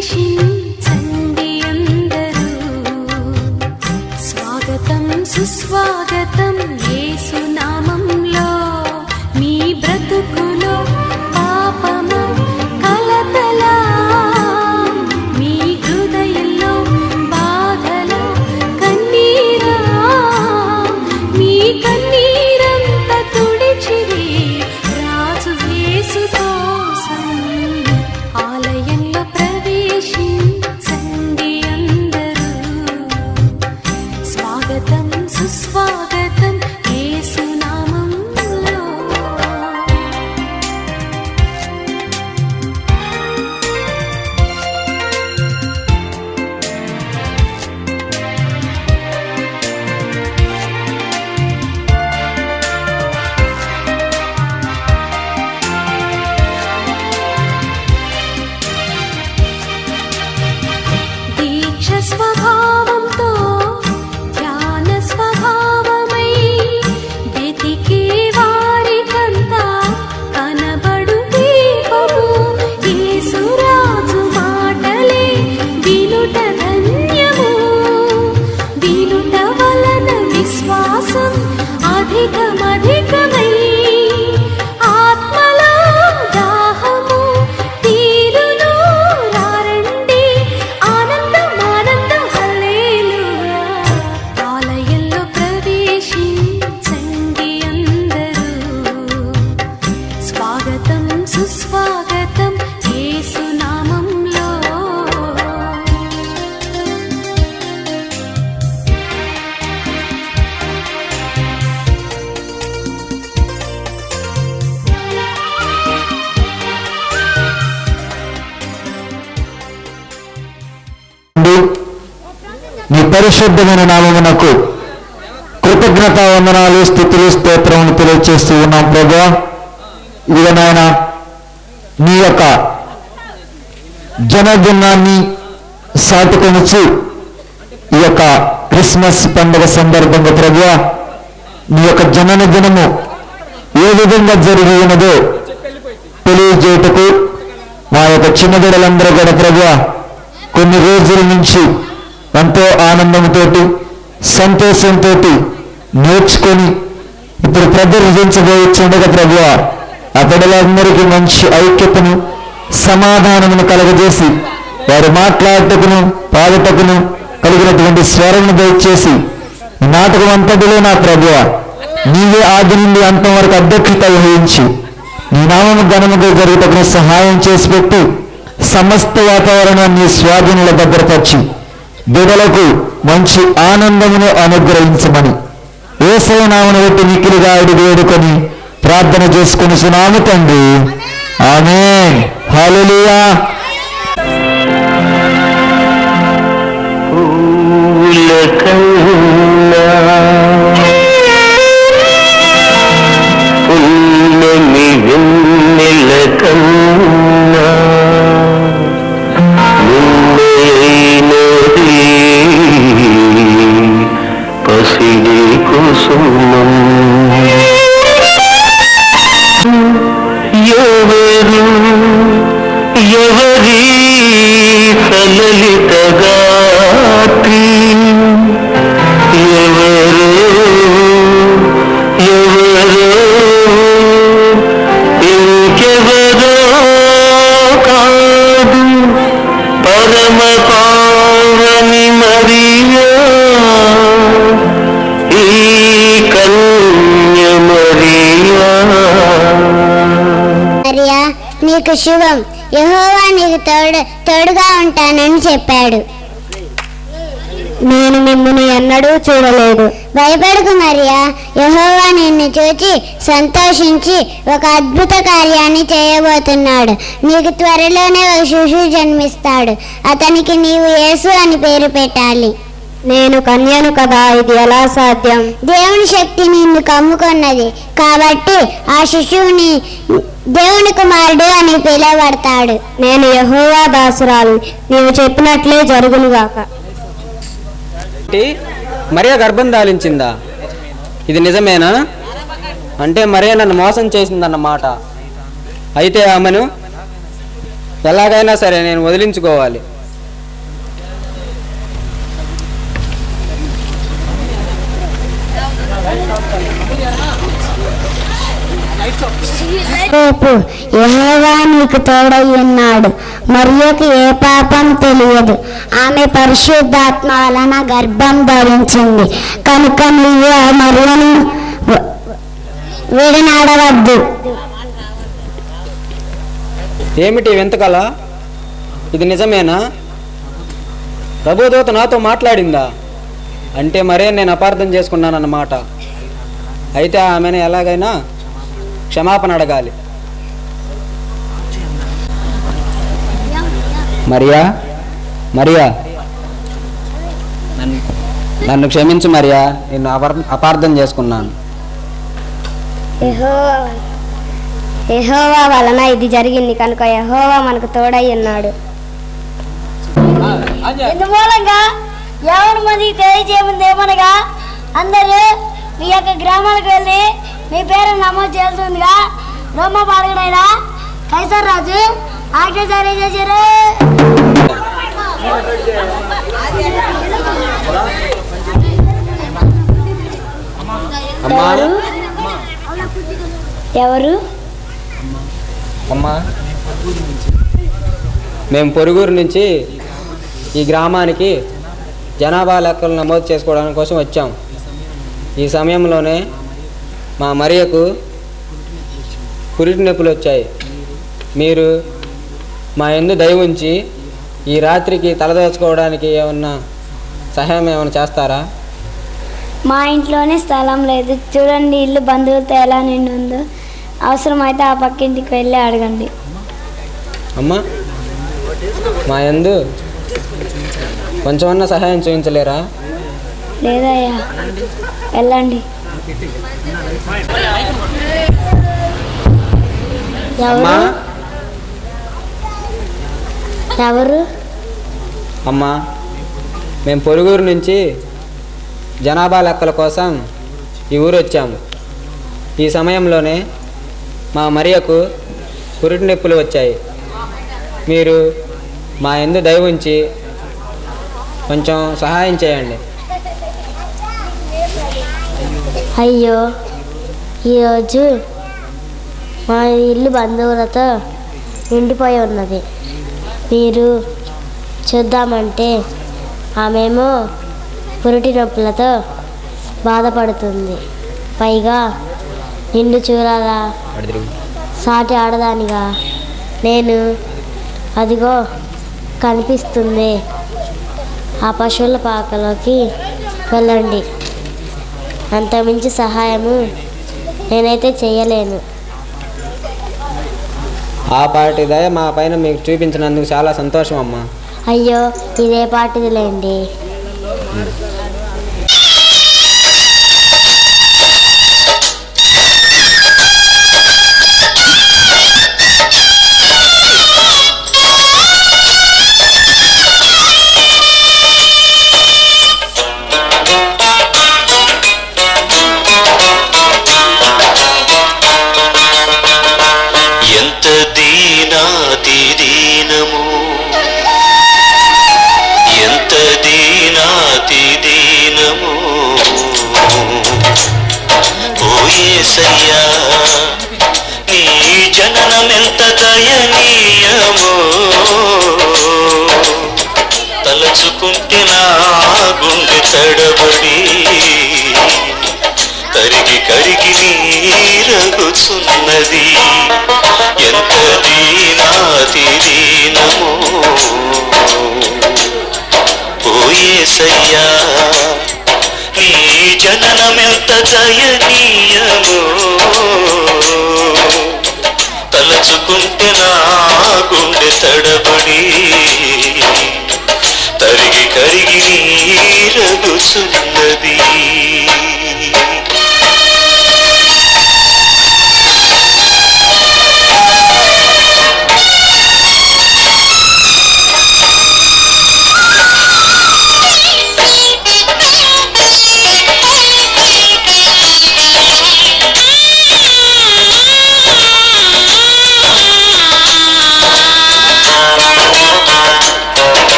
ప్రవేశించండి అందరూ. స్వాగతం సుస్వాగతం యేసు నామంలో. మీ బ్రతుకులో పాపము కలతలా, మీ హృదయంలో బాధలో కన్నీరా, మీ కన్నీరంత తుడిచిరి రాజు యేసు కోసం. ఆలయంలో ప్రవేశించండి అందరూ. స్వాగతం సుస్వాగతం యేసు నామంలో. దీక్ష స్వభావంతో ధ్యాన స్వభావమై వెతికే వారికంతా కనబడు దీపము. యేసురాజు మాటలే వినుట ధన్యము. వినుట వలన విశ్వాసం అధికమధికమై ఆత్మలో దాహము తీరును. రారండి ఆనందం ఆనందం హల్లెలూయా. ఆలయంలో ప్రవేశించండి అందరూ. స్వాగతం సుస్వాగతం యేసు నామంలో. నీ పరిశుద్ధమైన నామమునకు కృతజ్ఞతా వందనాలు, స్తుతులు, స్తోత్రములు తెలియజేస్తూ ఉన్నాం ప్రభువా. ఇదిగో నాయన, నీ యొక్క జనదినాన్ని సాటుకొనుచు ఈ యొక్క క్రిస్మస్ పండుగ సందర్భంగా ప్రభువా, నీ యొక్క జనన దినము ఏ విధంగా జరిగి ఉన్నదో తెలియజేయటకు మా యొక్క చిన్న బిడ్డలందరూ కూడా ప్రభువా కొన్ని రోజుల నుంచి ఎంతో ఆనందంతో సంతోషంతో నేర్చుకొని ఇప్పుడు ప్రదర్శించబోచుండగా ప్రభువా, ఆ బిడ్డలందరికీ మంచి ఐక్యతను సమాధానమును కలగజేసి వారు మాట్లాడటకును పాడటకును కలిగినటువంటి స్వరమును దయచేసి నాటకం అంతటిలో నా ప్రభువా నీవే ఆది నుండి అంతం వరకు అధ్యక్షత వహించి నీ నామము ఘనముగా జరుగుటకు సహాయం చేసి పెట్టి సమస్త వాతావరణాన్ని స్వాధీనంలో భద్రపరిచి బిడ్డలకు మంచి ఆనందమును అనుగ్రహించమని యేసయ్య నామమును బట్టి మిక్కిలిగా అడిగి వేడుకొని ప్రార్థన చేసుకుని సునాము తండ్రి. ఆమేన్. హల్లెలూయా. ఎవరి సలలిత గాత్రి ఎవరు ఇంకెవరో కాదు పరమ పావని మరియా, ఈ కన్య మరియా. మరియా, నీకు శుభం, యెహోవా నీకు తోడుగా ఉంటానని చెప్పాడు. నేను మిమ్మల్ని ఎన్నడూ చూడలేదు. భయపడకు మరియా, యెహోవా నిన్ను చూచి సంతోషించి ఒక అద్భుత కార్యాన్ని చేయబోతున్నాడు. నీకు త్వరలోనే ఒక శిశువు జన్మిస్తాడు. అతనికి నీవు యేసు అని పేరు పెట్టాలి. నేను కన్యను కదా, ఇది ఎలా సాధ్యం? దేవుని శక్తి నిన్ను కమ్ముకున్నది కాబట్టి ఆ శిశువుని దేవుని కుమారుడు అని పిలువబడతాడు. నేను యెహోవా దాసురాలు, నీవు చెప్పినట్లే జరుగునుగాక. మరియ గర్భం దాలించిందా? ఇది నిజమేనా? అంటే మరియ నన్ను మోసం చేసిందన్నమాట. అయితే ఆమెను ఎలాగైనా సరే నేను వదిలించుకోవాలి. రేపు యెహోవా నీకు తోడై ఉన్నాడు. మరియకు ఏ పాపం తెలియదు. ఆమె పరిశుద్ధాత్మ వలన గర్భం ధరించింది కనుక నీవు ఆ మరియను విడనాడవద్దు. ఏమిటి వింతకల? ఇది నిజమేనా? ప్రభుదూత నాతో మాట్లాడిందా? అంటే మరే నేను అపార్థం చేసుకున్నానన్నమాట. అయితే ఆమెను ఎలాగైనా క్షమాపణ అడగాలి. మరియా, మరియా, నన్ను క్షమించు మరియా, నిన్ను అపార్థం చేసుకున్నాను. యెహోవా వలన ఇది జరిగింది కనుక యెహోవా మనకు తోడై ఉన్నాడు. ఇందుమూలంగా ఎవరి మందికి తెలియజేయముంది ఏమనగా అందరూ మీ యొక్క గ్రామాలకు వెళ్ళి మీ పేరు నమోదు చేస్తుందిగా రోమా పాలకుడైన కైసర్ రాజు ఆజ్ఞ జారీ చేశారు. అమ్మా, ఎవరు? అమ్మా, మేము పొరుగురు నుంచి ఈ గ్రామానికి జనాభా లెక్కలు నమోదు చేసుకోవడానికి కోసం వచ్చాం. ఈ సమయంలోనే మా మరియకు పురిటి నొప్పులు వచ్చాయి. మీరు మా యందు దయ ఉంచి ఈ రాత్రికి తలదోచుకోవడానికి ఏమన్నా సహాయం ఏమైనా చేస్తారా? మా ఇంట్లోనే స్థలం లేదు. చూడండి ఇల్లు బంధువులతో ఎలా నిండి ఉందో. అవసరమైతే ఆ పక్కింటికి వెళ్ళి అడగండి. అమ్మా, మా యందు కొంచెమన్నా సహాయం చూపించలేరా? లేదయ్యా, వెళ్ళండి. అమ్మా, ఎవరు? అమ్మా, మేము పొరుగురు నుంచి జనాభా లెక్కల కోసం ఈ ఊరు వచ్చాము. ఈ సమయంలోనే మా మరియకు పురిటి నొప్పులు వచ్చాయి. మీరు మా యందు దయ ఉంచి కొంచెం సహాయం చేయండి. అయ్యో, ఈరోజు మా ఇల్లు బంధువులతో నిండిపోయి ఉన్నది. మీరు చూద్దామంటే ఆమెమో పురిటి నొప్పులతో బాధపడుతుంది. పైగా నిండు చూరాగా సాటి ఆడదానిగా నేను అదిగో కనిపిస్తుంది ఆ పశువుల పాకలోకి వెళ్ళండి. అంతమించి సహాయము నేనైతే చేయలేను. ఆ పాటి దయ మా పైన మీకు చూపించినందుకు చాలా సంతోషం అమ్మా. అయ్యో, ఇదే పాటిదిలేండి. ఎంత దీనాతి దీనము, ఎంత దీనాతి దీనము, ఓ యేసయ్యా నీ జననమెంత దయనీయమో, తలచుకుంటే నా గుండె తడబడి కరిగి కరిగి నీరగుచున్నది. ఎంత దీనాతి దీనము, ఓ యేసయ్యా నీ జననమెంత దయనీయమో, తలచుకుంటే నా గుండె తడబడి తరిగి కరిగి నీరగుచున్నది.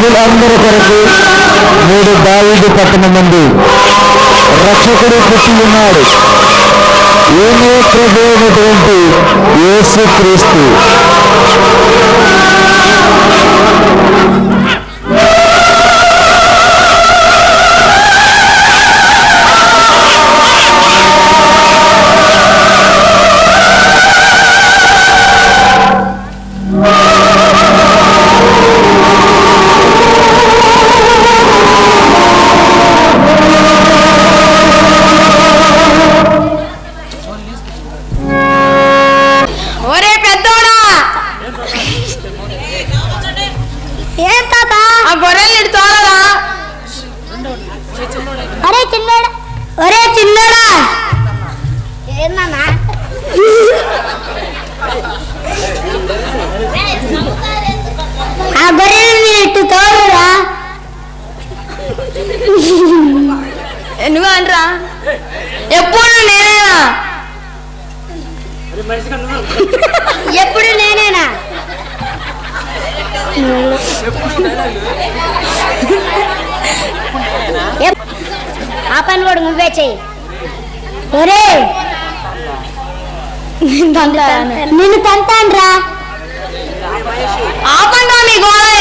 ఇస్రాయేలీయులందరి కొరకు నేడు దావీదు పట్టణమందు రక్షకుడు పుట్టి ఉన్నాడు. ఏమే ప్రభు అయినటువంటి యేసుక్రీస్తు. ఒరే పెద్దోడా, ఏం తాత ఆ గొర్రెల్ని తోలరా? ఒరే చిన్నోడా, ఒరే చిన్నోడా, ఏమన్నా ఆ గొర్రెల్ని ఇటు తోలురా. నువ్వు అనరా? ఎప్పుడు నేనేనా? ఎప్పుడు నేనేనా? ఆ పని కూడా నువ్వే చెయ్యి. ఒరే నిన్ను తంతాన్రా. ఆపండా మీ గోళే,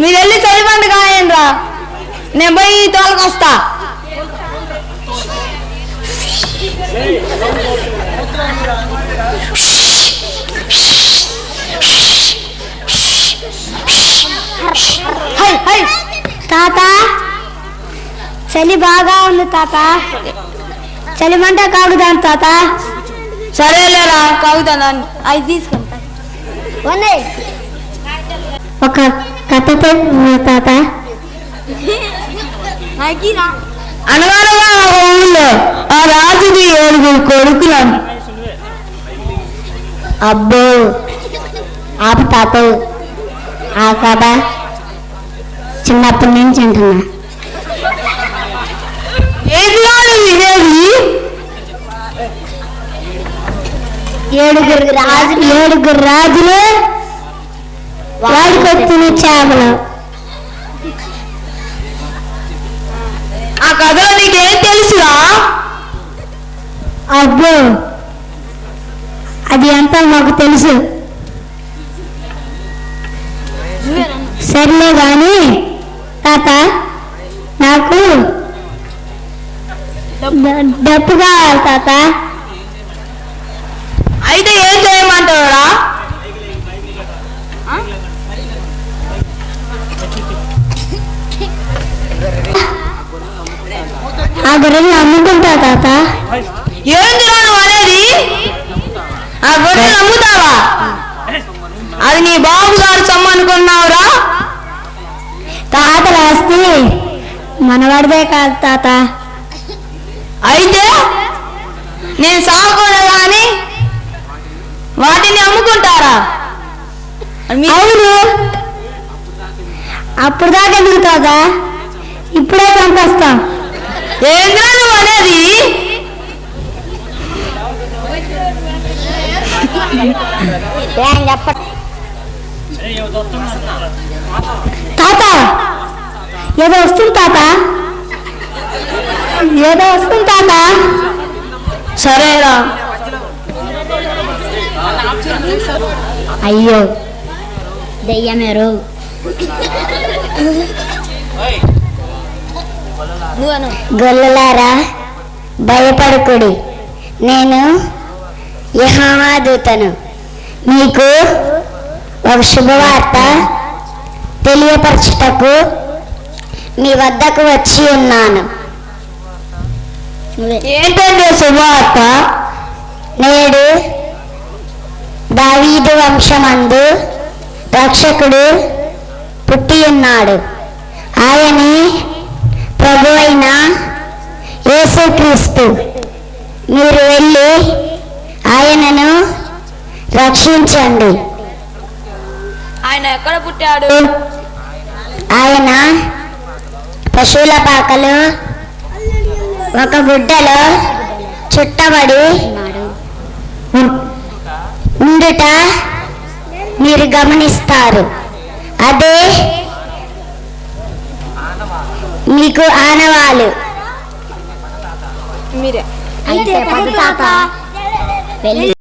మీరు వెళ్ళి చదివండి కాయండ్రా, నేను పోయి తోలుకొస్తా. తాత చలి బాగా ఉంది తాత, చలిమంట కాగుదాం తాత. సరేలేరా, కాగుతాను, అవి తీసుకుంటా. ఒక కథ తాత. అనగానగా ఒక ఊళ్ళో ఆ రాజుకి 7 కొడుకులు. అబ్బో ఆపు తాత, ఆ కథ చిన్నప్పటి నుంచి అంటున్నా. ఏది వినేది? 7 రాజులు వాడికొచ్చిన చేపలు. ఆ కథలో నీకేం తెలుసురా? అబ్బో అది అంతా మాకు తెలుసు. సర్లే గాని తాత, నాకు డబ్బు కావాలి తాత. అయితే ఏం చేయమంటావురా? ఆ గొర్రెలు అమ్ముకుంటా తాత. ఏందిరా నువ్వు అనేది? ఆ గొర్రెలు అమ్ముతావా? అది నీ బాబు గారు సమ్మనుకున్నావురా? తాత రాస్తే మనవాడిదే కాదు తాత. అయితే నేను సాగుకోలే కానీ వాటిని అమ్ముకుంటారా? అవును, అప్పుడు దాకా ఎందుకు తాత, ఇప్పుడే చంపేస్తాం. ఏంద్రా నువ్వు అనేది? తాత ఏదో వస్తుంది తాత, ఏదో వస్తుంది తాత. సరేరా. అయ్యో దెయ్యమేరు. గొల్లలారా భయపడకుడి, నేను యెహోవా దూతను. మీకు ఒక శుభవార్త తెలియపరచుటకు మీ వద్దకు వచ్చి ఉన్నాను. ఏంటంటే శుభవార్త? నేడు దావీదు వంశమందు రక్షకుడు పుట్టి ఉన్నాడు. ఆయనే ప్రభువైన యేసుక్రీస్తు. మీరు వెళ్ళి ఆయనను రక్షించండి. ఆయన ఎక్కడ పుట్టాడు? ఆయన పశువుల పాకలో ఒక గుడ్డలో చుట్టబడి ఉండుట మీరు గమనిస్తారు. అదే మీకు ఆనవాలు. అయితే పద తాత. వెళ్ళి